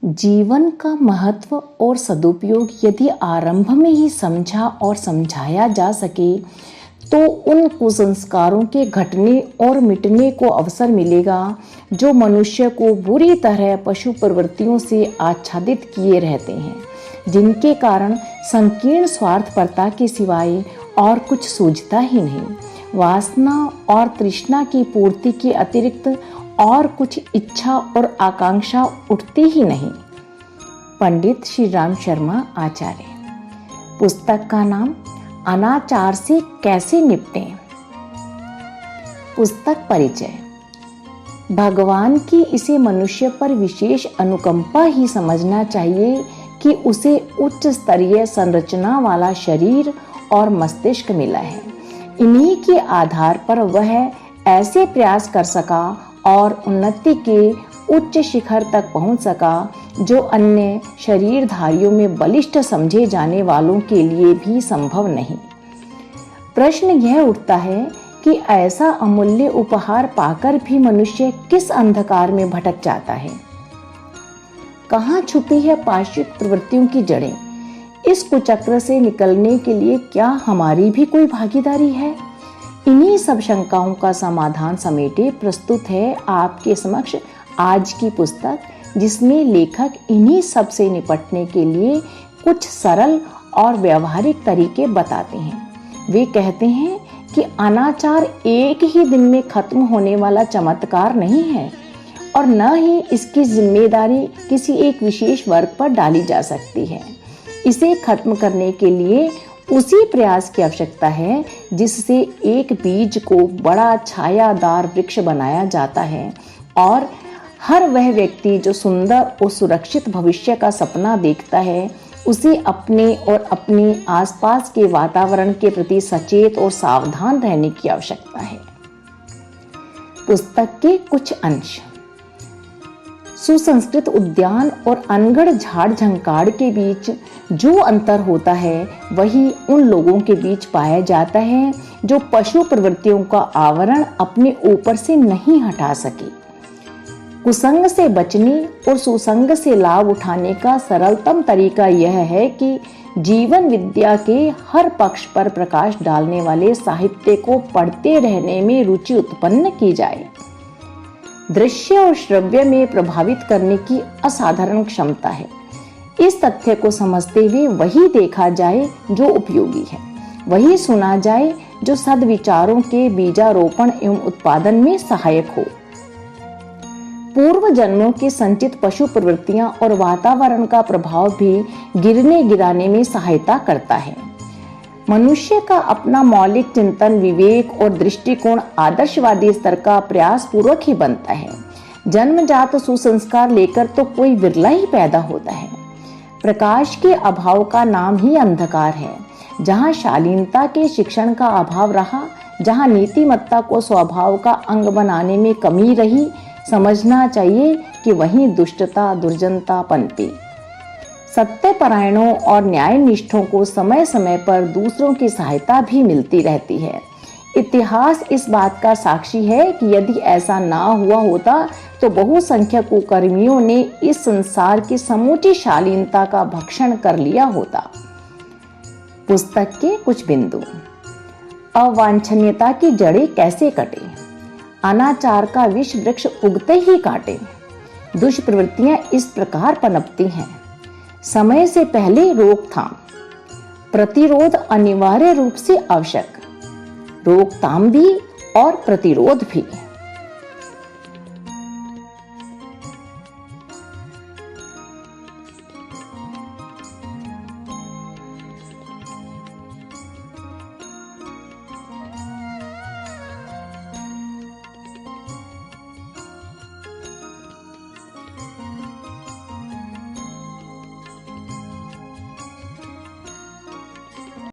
जीवन का महत्व और सदुपयोग यदि आरंभ में ही समझा और समझाया जा सके तो उन कुसंस्कारों के घटने और मिटने को अवसर मिलेगा जो मनुष्य को बुरी तरह पशु प्रवृत्तियों से आच्छादित किए रहते हैं, जिनके कारण संकीर्ण स्वार्थपरता के सिवाय और कुछ सूझता ही नहीं। वासना और तृष्णा की पूर्ति के अतिरिक्त और कुछ इच्छा और आकांक्षा उठती ही नहीं। पंडित श्री राम शर्मा आचार्य। पुस्तक का नाम अनाचार से कैसे निपटें। पुस्तक परिचय। भगवान की इसे मनुष्य पर विशेष अनुकंपा ही समझना चाहिए कि उसे उच्च स्तरीय संरचना वाला शरीर और मस्तिष्क मिला है। इन्हीं के आधार पर वह ऐसे प्रयास कर सका और उन्नति के उच्च शिखर तक पहुंच सका जो अन्य शरीरधारियों में बलिष्ठ समझे जाने वालों के लिए भी संभव नहीं। प्रश्न यह उठता है कि ऐसा अमूल्य उपहार पाकर भी मनुष्य किस अंधकार में भटक जाता है। कहाँ छुपी है पाश्चात्य प्रवृत्तियों की जड़ें। इस कुचक्र से निकलने के लिए क्या हमारी भी कोई भागीदारी है। इन्हीं सब शंकाओं का समाधान समेटे प्रस्तुत है आपके समक्ष आज की पुस्तक, जिसमें लेखक इन्हीं सब से निपटने के लिए कुछ सरल और व्यवहारिक तरीके बताते हैं। वे कहते हैं कि अनाचार एक ही दिन में खत्म होने वाला चमत्कार नहीं है और न ही इसकी जिम्मेदारी किसी एक विशेष वर्ग पर डाली जा सकती है। इसे खत्म करने के लिए उसी प्रयास की आवश्यकता है जिससे एक बीज को बड़ा छायादार वृक्ष बनाया जाता है और हर वह व्यक्ति जो सुंदर और सुरक्षित भविष्य का सपना देखता है उसे अपने और अपने आसपास के वातावरण के प्रति सचेत और सावधान रहने की आवश्यकता है। पुस्तक के कुछ अंश। सुसंस्कृत उद्यान और अनगढ़ झाड़ झंकाड़ के बीच जो अंतर होता है वही उन लोगों के बीच पाया जाता है जो पशु प्रवृत्तियों का आवरण अपने ऊपर से नहीं हटा सके। कुसंग से बचने और सुसंग से लाभ उठाने का सरलतम तरीका यह है कि जीवन विद्या के हर पक्ष पर प्रकाश डालने वाले साहित्य को पढ़ते रहने में रुचि उत्पन्न की जाए। दृश्य और श्रव्य में प्रभावित करने की असाधारण क्षमता है। इस तथ्य को समझते हुए वही देखा जाए जो उपयोगी है, वही सुना जाए जो सद्विचारों के बीजारोपण एवं उत्पादन में सहायक हो। पूर्व जन्मों के संचित पशु प्रवृत्तियां और वातावरण का प्रभाव भी गिरने गिराने में सहायता करता है। मनुष्य का अपना मौलिक चिंतन, विवेक और दृष्टिकोण आदर्शवादी स्तर का प्रयास पूर्वक ही बनता है। जन्मजात सुसंस्कार लेकर तो कोई विरला ही पैदा होता है। प्रकाश के अभाव का नाम ही अंधकार है। जहाँ शालीनता के शिक्षण का अभाव रहा, जहाँ नीतिमत्ता को स्वभाव का अंग बनाने में कमी रही, समझना चाहिए कि वहीं दुष्टता, दुर्जनता पनपी। सत्यपरायणों और न्यायनिष्ठों को समय समय पर दूसरों की सहायता भी मिलती रहती है। इतिहास इस बात का साक्षी है कि यदि ऐसा ना हुआ होता तो बहुसंख्यक कुकर्मियों ने इस संसार की समूची शालीनता का भक्षण कर लिया होता। पुस्तक के कुछ बिंदु। अवांछनीयता की जड़ें कैसे कटे। अनाचार का विष वृक्ष उगते ही काटे। दुष्प्रवृत्तियां इस प्रकार पनपती हैं। समय से पहले रोकथाम। प्रतिरोध अनिवार्य रूप से आवश्यक। रोकथाम भी और प्रतिरोध भी।